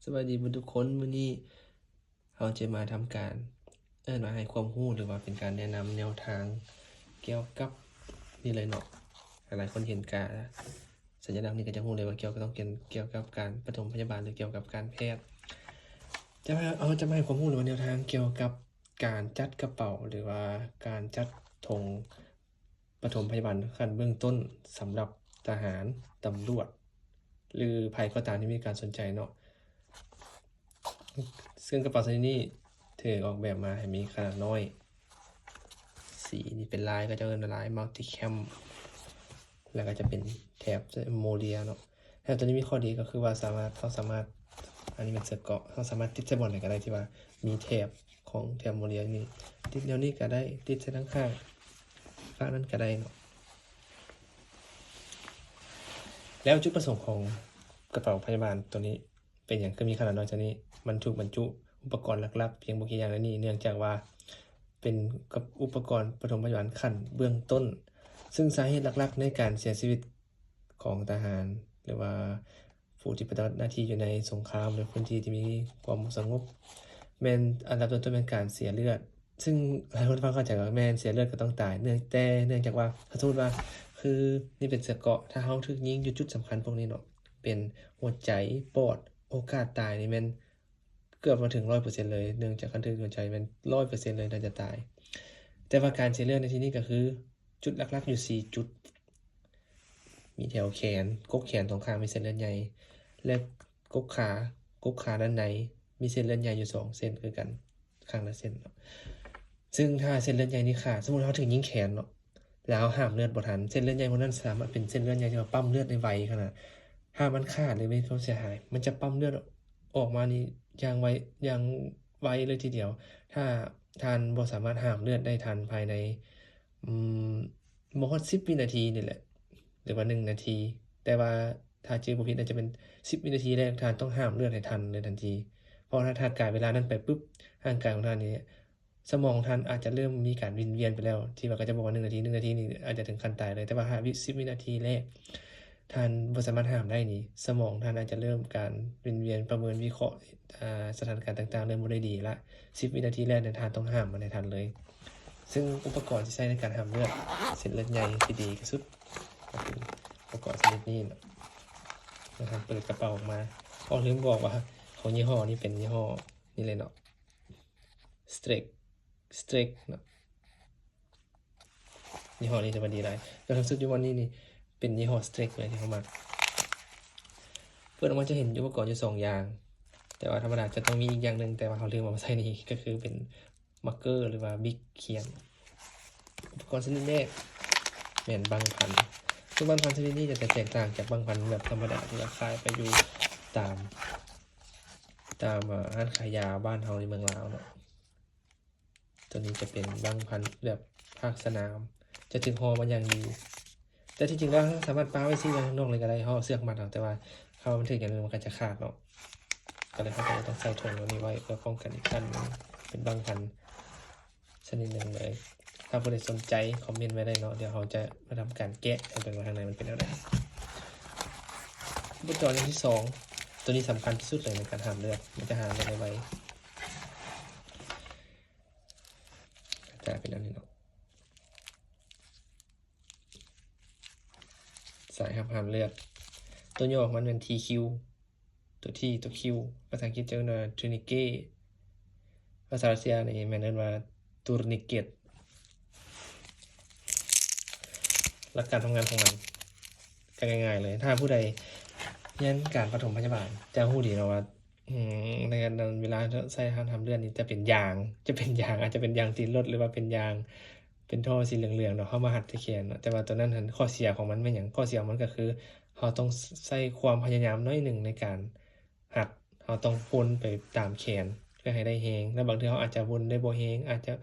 สวัสดีทุกคนวันนี้เราจะมาทำการมาให้ความรู้หรือว่าเป็นการแนะนำแนวทางเกี่ยวกับนี่เลยเนาะหลายคนเห็นการสัญลักษณ์นี่ก็จะรู้เลยว่าเกี่ยวกับการปฐมพยาบาลหรือเกี่ยวกับการแพทย์จะมาให้ความรู้หรือว่าแนวทางเกี่ยวกับการจัดกระเป๋าหรือว่าการจัดธงปฐมพยาบาลขั้นเบื้องต้นสำหรับทหารตำรวจหรือภัยก็ตามที่มีการสนใจเนาะซึ่งกระเป๋าชนิดนี้ถือออกแบบมาให้มีขนาดน้อยสีนี่เป็นลายก็จะเป็นลายมัลติแคมแล้วก็จะเป็นแถบโมเลียเนาะแถบตัวนี้มีข้อดีก็คือว่าเขาสามารถอันนี้เป็นเสื้อเกราะเขาสามารถติดใส่บอลไหนก็ได้ที่ว่ามีแถบของแถบโมเลียนี่ติดแนวนี้ก็ได้ติดใส่ทั้งข้างนั้นก็ได้เนาะแล้วจุดประสงค์ของกระเป๋าพยาบาลตัวนี้เป็นอย่างก็มีขนาดน้อยตัวนี้มันถูกบรรจุอุปกรณ์หลักๆเพียงบ่กี่อย่างนี้เนื่องจากว่าเป็นกับอุปกรณ์ปฐมพยาบาลขั้นเบื้องต้นซึ่งสาเหตุหลักๆในการเสียชีวิตของทหารหรือว่าผู้ที่ปฏิบัติหน้าที่อยู่ในสงครามหรือพื้นที่ที่มีความสงบแม้นอันดับต้นๆเป็นการเสียเลือดซึ่งหลายคนฟังเข้าใจว่าแม่นเสียเลือดก็ต้องตายเนื่องจากว่าถ้าสมมติว่าคือนี่เป็นเสื้อเกราะถ้าเฮาถูกยิงอยู่จุดสำคัญพวกนี้เนาะเป็นหัวใจปอดโอกาสตายนี่แม่นเกือบมาถึง 100% เลยเนื่องจากคันถึกหัวใจแม่น 100% เลยน่าจะตายแต่ว่าการเสียเลือดในที่นี้ก็คือจุดหลักๆอยู่4จุดมีแถวแขนกกแขนตรงข้างมีเส้นเลือดใหญ่และกกขาด้านในมีเส้นเลือดใหญ่อยู่2เส้นคือกันข้างละเส้นเนาะซึ่งถ้าเส้นเลือดใหญ่นี่ขาดสมมุติเราถึงยิงแขนเนาะแล้วห้ามเลือดบ่ทันเส้นเลือดใหญ่พวกนั้นสามารถเป็นเส้นเลือดใหญ่ที่ว่าปั๊มเลือดได้ไวขนาดถ้ามันขาดหรือมีความเสียหายมันจะปั๊มเลือดออกมานี่อย่างไวเลยทีเดียวถ้าทานบ่สามารถห้ามเลือดได้ทันภายในบ่ฮอด10วินาทีนี่แหละหรือว่า1นาทีแต่ว่าถ้าชื่อบ่ผิดน่าจะเป็น10วินาทีแรกท่านต้องห้ามเลือดให้ทันเลยทันทีเพราะถ้าทานกายเวลานั้นไปปุ๊บร่างกายของท่านนี้สมองท่านอาจจะเริ่มมีการวิงเวียนไปแล้วที่ว่าก็จะบอกว่า1นาทีนี่อาจจะถึงขั้นตายเลยแต่ว่า10วินาทีแรกท่านบ่สามารถห้ามได้นี่สมองท่านอาจจะเริ่มการวิงเวียนประเมินวิเคราะห์สถานการณ์ต่างๆเริ่มบ่ได้ดีละ10วินาทีแรกเนี่ยท่านต้องห้ามมันให้ทันเลยซึ่งอุปกรณ์ที่ใช้ในการห้ามเลือดเส้นเลือดใหญ่ที่ดีที่สุดก็คืออุปกรณ์ชนิดนี้นะครับเปิดกระเป๋าออกมาลืมบอกว่าของยี่ห้อนี้เป็นยี่ห้อนี่เลยเนาะ Strek เนาะยี่ห้อนี้จะมาดีไรแต่ทั้งสุดยี่ห้อนี้นี่เป็นยี่ห้อ Strek เลยที่เขามาเปิดออกมาจะเห็นอุปกรณ์อยู่2อย่างแต่ว่าธรรมดาจะต้องมีอีกอย่างหนึ่งแต่ว่าเขาลืมเอามาใส่นี่ก็คือเป็นมาร์กเกอร์หรือว่าบิ๊กเขียนอุปกรณ์ชนิดแรกแม่นบางพันซึ่งบางพันชนิดนี้จะแตกต่างจากบางพันแบบธรรมดาที่ราคายไปอยู่ตามร้านขายยาบ้านเฮาในเมืองลาวเนาะตัวนี้จะเป็นบางพันแบบภาคสนามจะถึงห่อมาอย่างดีแต่ที่จริงแล้วสามารถป้าไว้ซี่ไว้ข้างนอกเลยก็ได้ห่อเสื้อมัดเอาแต่ว่าถ้ามันถึงอย่างนึงมันก็จะขาดเนาะก็เลยเขาก็ต้องใส่ถุงตัวนี้ไว้เพื่อป้องกันอีกขั้นนึงเป็นบางพันชนิดหนึ่งเลยถ้าผู้ใดสนใจคอมเมนต์ไว้ได้เนาะเดี๋ยวเขาจะมาทำการแกะให้เป็นว่าข้างในมันเป็นอะไรอุปกรณ์อย่างที่2ตัวนี้สำคัญที่สุดเลยในการหามเลือดมันจะหามได้ไวจะเป็นอันนี้เนาะสายหามเลือดตัวย่อของมันเป็น TQ ตัว T ตัว Q ภาษาอังกฤษจะเรียกว่า Tourniquet ภาษารัสเซียนี่แม่นเรียกว่า Tourniquet หลักการทำงานของมันก็ง่ายๆเลยถ้าผู้ใดเรียนการปฐมพยาบาลจะรู้ดีเนาะว่าในการเวลาใส่ทำเลือดนี่จะเป็นยางอาจจะเป็นยางติดรถหรือว่าเป็นยางเป็นท่อสีเหลืองๆเนาะเข้ามาหัดที่แขนเนาะแต่ว่าตัวนั้นข้อเสียของมันไม่อย่างข้อเสียของมันก็คือเราต้องใส่ความพยายามน้อยหนึ่งในการหัดเราต้องวนไปตามแขนเพื่อให้ได้แฮงแล้วบางทีเราอาจจะวนได้บ่แฮงอาจจะ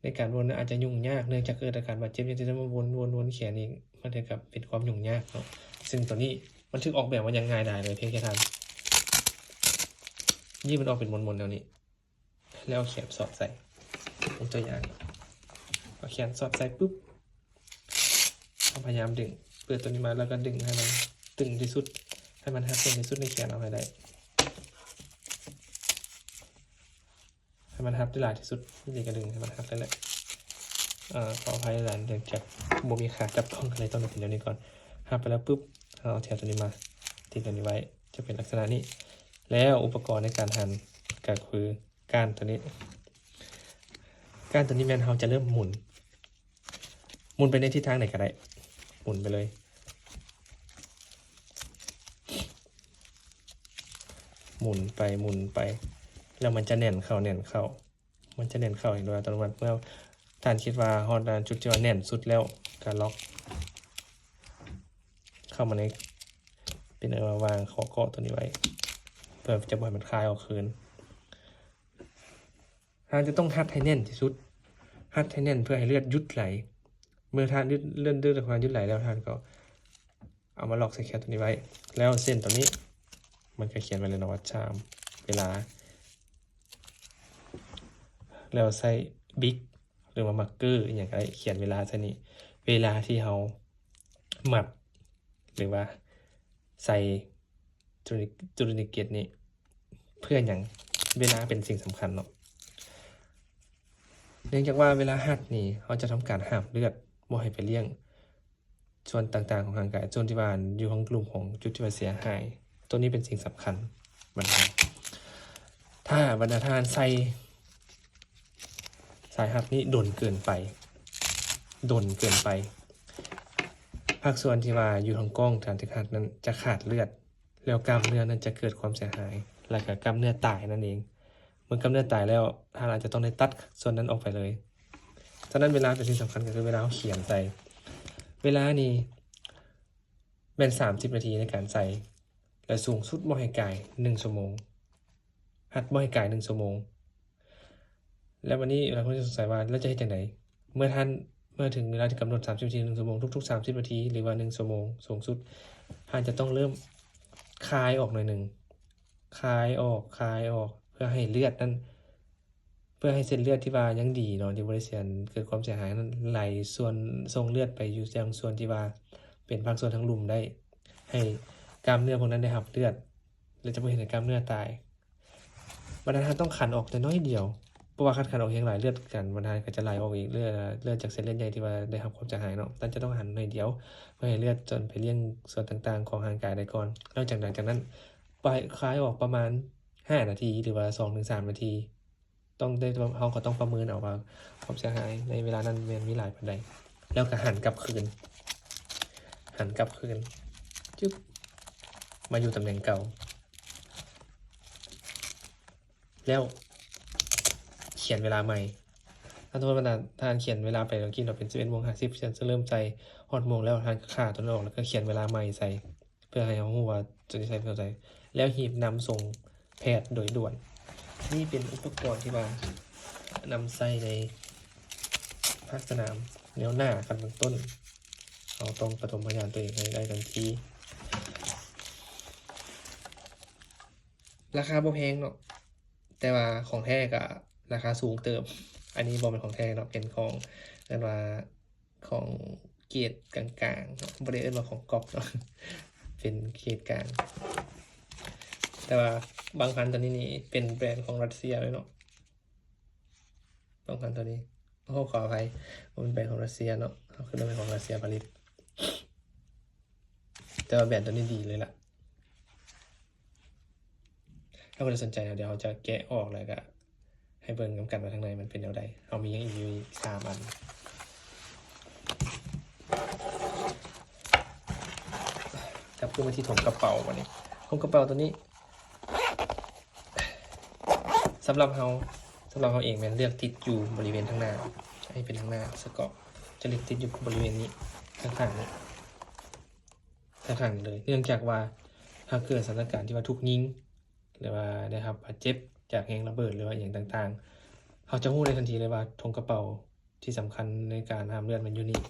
ในการวนอาจจะยุ่งยากเนื่องจากเกิดอาการบาดเจ็บยังจะมาวนแขนอีกมันถึงกับเป็นความยุ่งยากเนาะซึ่งตัวนี้มันถึงออกแบบมาอย่างง่ายดายเลยเพียงแค่ทำยี่มันออกเป็นมนๆแนวนี้แล้วแขนสอดใส่เป็นตัวอย่างเอาแขนสอดใส่ปุ๊บพยายามดึงเปิดตัวนี้มาแล้วก็ดึงให้มันตึงที่สุดให้มันหักเส้นที่สุดในแขนเอาให้ได้ ให้มันทับได้หลายที่สุดนี่ก็ดึงให้มันทับได้แหละขออภัยหลานเดี๋ยวจากโบมีขาจับกล้องอะไรต้องเป็นเดี๋ยวนี้ก่อนทับไปแล้วปุ๊บเอาแถวตัวนี้มาติดตัวนี้ไว้จะเป็นลักษณะนี้แล้วอุปกรณ์ในการหั่นก็คือก้านตัวนี้ก้านตัวนี้แมนเราจะเริ่มหมุนไปในทิศทางไหนก็ได้หมุนไปเลยหมุนไปแล้วมันจะแน่นเข้ามันจะแน่นเข้าอีกโดยอัตโนมัติเมื่อท่านคิดว่าฮอตจุดที่ว่าแน่นสุดแล้วการล็อกเข้ามาในเป็นวางขอเกาะตัวนี้ไว้เพื่อจะปล่อยมันคลายออกคืนท่านจะต้องฮัดให้แน่นที่สุดฮัดให้แน่นเพื่อให้เลือดยุดไหลเมื่อท่านเลื่อนดื้อความยุดไหลแล้วท่านก็เอามาล็อกใส่แคปตัวนี้ไว้แล้วเส้นตัวนี้มันก็เขียนไว้เลยนะว่าชามเวลาแล้วใส่บิ๊กหรือว่ามาร์กเกอร์อย่างไรเขียนเวลาใส่นี้เวลาที่เราหมัดหรือว่าใส่จุลนิเกตนี้เพื่ออย่างเวลาเป็นสิ่งสำคัญเนาะเนื่องจากว่าเวลาหัดนี่เขาจะทำการห้ามเลือดบ่ให้ไปเลี้ยงส่วนต่างๆของร่างกายส่วนที่ว่าอยู่ของกลุ่มของจุดที่ว่าเสียหายตัวนี้เป็นสิ่งสำคัญบรรดาถ้าบรรดาทานใส่สายหัดนี้โดนเกินไปภาคส่วนที่ว่าอยู่ทางกล้องฐานที่ขาดนั้นจะขาดเลือดแล้วกล้ามเนื้อนั้นจะเกิดความเสียหายและก็กล้ามเนื้อตายนั่นเองเมื่อกล้ามเนื้อตายแล้วท่านอาจจะต้องได้ตัดส่วนนั้นออกไปเลยฉะนั้นเวลาเป็นสิ่งสำคัญก็คือเวลาเขาเขียนใส่เวลานี้เป็น30 นาทีในการใส่และสูงสุดบ่ให้ไกล1 ชั่วโมงหัดบ่ให้ไกล1 ชั่วโมงแล้ววันนี้เราก็จะสงสัยว่าเราจะให้จากไหนเมื่อถึงเวลาที่กำหนด30 นาที1 ชั่วโมงทุกๆ30 นาทีหรือว่า1 ชั่วโมงสูงสุดท่านจะต้องเริ่มคลายออกหน่อยหนึ่งคลายออกเพื่อให้เลือดนั้นเพื่อให้เส้นเลือดที่ว่ายังดีเนาะที่บริเวณเกิดความเสียหายนั้นไหลส่วนส่งเลือดไปอยู่ยังส่วนที่ว่าเป็นภาคส่วนทั้งลุ่มได้ให้กล้ามเนื้อพวกนั้นได้รับเลือดและจะไม่เห็นกล้ามเนื้อตายบรรดาต้องขันออกแต่น้อยเดียวเพราะว่าขันออกอย่างหลายเลือดกันบรรดาก็จะไหลออกอีกเลือดจากเส้นเลือดใหญ่ที่ว่าได้รับความเสียหายเนาะท่านจะต้องหันหน่อยเดียวเพื่อให้เลือดจนไปเลี้ยงส่วนต่างๆของร่างกายได้ก่อนแล้วจากนั้นปล่อยคลายออกประมาณ5 นาทีหรือว่า2-3 นาทีต้องได้เขาก็ต้องประเมินเอาว่าความเสียหายในเวลานั้นมันมีหลายปัจจัยแล้วก็หันกลับคืนจึ๊บมาอยู่ตำแหน่งเก่าแล้วเขียนเวลาใหม่ถ้าสมมติว่าท่านเขียนเวลาไปเราคิดเราเป็น11:50จะเริ่มใจฮอดโมงแล้วท่านก็ฆ่าตัวนั้นออกแล้วก็เขียนเวลาใหม่ใส่เพื่อให้เขารู้ว่าจะใช้เพื่อใส่แล้วหีบนำส่งแพทย์โดยด่วนนี่เป็นอุปกรณ์ที่ว่านำใส่ในภาคสนามแนวหน้ากันเป็นต้นเราต้องปฐมพยาบาลตัวเองให้ได้ทันทีราคาบ่แพงเนาะแต่ว่าของแท้ก็ราคาสูงเติมอันนี้บ่เป็นของแท้เนาะเป็นของเรียกว่าของเกรดกลางๆเนาะบ่ได้เอิ้นว่าของก๊อปเนาะเป็นเกรดกลางแต่ว่าบางพันตัวนี้นี่เป็นแบรนด์ของรัสเซียเลยเนาะบางพันตัวนี้ขออภัยเป็นแบรนด์ของรัสเซียเนาะเขาคือเป็นของรัสเซียผลิตแต่ว่าแบรนด์ตัวนี้ดีเลยล่ะถ้าคุณสนใจเดี๋ยวเราจะแกะออกเลยก็ให้เบิ่งกันว่าข้างในมันเป็นอย่างไรเอามียังอีกอยู่3 อันกลับขึ้นมาที่ถุงกระเป๋าวันนี้ถุงกระเป๋าตัวนี้สำหรับเราเองมันเลือกติดอยู่บริเวณข้างหน้าให้เป็นข้างหน้าสกอตจะเลือกติดอยู่บริเวณนี้ข้างๆนี้ข้างๆเลยเนื่องจากว่าถ้าเกิดสถานการณ์ที่ว่าถูกยิงหรือว่าได้รับบาดเจ็บจากแรงระเบิดหรือว่าอย่างต่างๆเขาจะรู้ได้ทันทีเลยว่าถุงกระเป๋าที่สำคัญในการห้ามเลือดมันอยู่นี่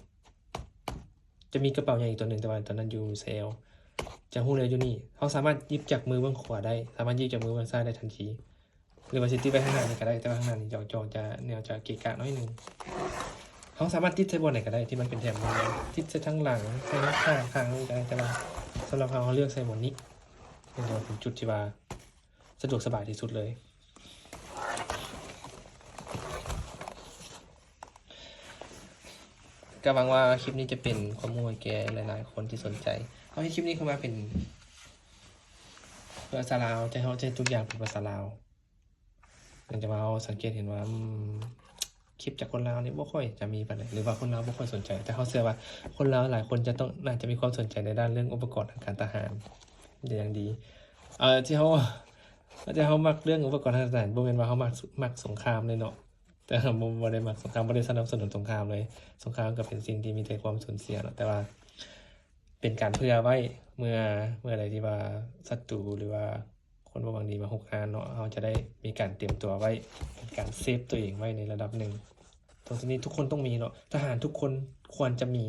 จะมีกระเป๋าใหญ่อีกตัวหนึ่งแต่ว่าตอนนั้นอยู่เซลจะรู้เลยอยู่นี่เขาสามารถหยิบจากมือเบื้องขวาได้สามารถหยิบจากมือเบื้องซ้ายได้ทันทีหรือว่าติดไปข้างหน้านี่ก็ได้แต่ว่าข้างหน้านี่จอจะแนวจะเกะกะน้อยนึงเขาสามารถติดใส่บนไหนก็ได้ที่มันเป็นแถบมือติดใส่ทั้งหลังใส่ข้างนี่ก็ได้แต่ว่าสำหรับเขาเลือกใส่บนนี้เป็นจุดที่ว่าสะดวกสบายที่สุดเลย ก็หวังว่าคลิปนี้จะเป็นความรู้ให้แก่หลายๆคนที่สนใจเขาให้คลิปนี้เข้ามาเป็นภาษาลาวจะเข้าใจทุกอย่างเป็นภาษาลาวเนื่องจากว่าเราสังเกตเห็นว่าคลิปจากคนลาวนี่บ่ค่อยจะมีปานใดหรือว่าคนลาวบ่ค่อยสนใจ แต่เขาเชื่อว่าคนลาวหลายคนจะต้องน่าจะมีความสนใจในด้านเรื่องอุปกรณ์ทางการทหารอย่างดีที่เขามักเรื่องอุปกรณ์ทางการทหารบ่แม่นว่าเขามักสงครามเลยเนาะแต่ผมบ่ได้มักสงครามบ่ได้สนับสนุนสงครามเลยสงครามก็เป็นสิ่งที่มีแต่ความสูญเสียเนาะแต่ว่าเป็นการเผื่อไว้เมื่อใดที่ว่าศัตรูหรือว่าคนบ่หวังดีมารุกรานเนาะเราจะได้มีการเตรียมตัวไว้เป็นการเซฟตัวเองไว้ในระดับหนึ่งตรงนี้ทุกคนต้องมีเนาะทหารทุกคนควรจะมี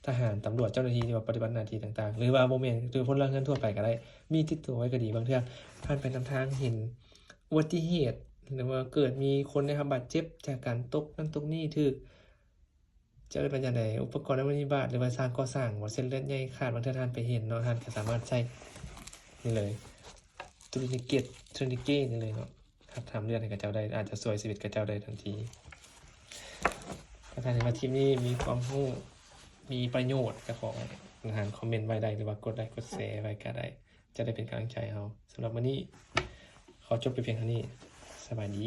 ทหารตำรวจเจ้าหน้าที่ที่ว่าปฏิบัติหน้าที่ต่างๆหรือว่าบ่แม่นคือพลเรือนทั่วไปก็ได้มีติดตัวไว้ก็ดีบางเทื่อผ่านไปนำทางเห็นอุบัติเหตุหรือว่าเกิดมีคนได้รับบาดเจ็บจากการตกนั่นตกนี่ถูกจะเอิ้นว่าจั่งใดอุปกรณ์ในบริบาตหรือว่าสร้างก่อสร้างว่าเส้นเลือดใหญ่ขาดบางเทื่อท่านไปเห็นเนาะท่านก็สามารถใช้นี่เลยทูนิเกตนี่เลยเนาะครับทำเลือดให้กับเจ้าได้อาจจะช่วยชีวิตกับเจ้าได้ทันทีถ้าท่านเห็นว่าทีมนี้มีความรู้มีประโยชน์ก็ขออาหารคอมเมนต์ไว้ได้หรือว่ากดไลค์กดแชร์ไว้ก็ได้จะได้เป็นกำลังใจเฮาสำหรับวันนี้ขอจบไปเพียงเท่านี้สบายดี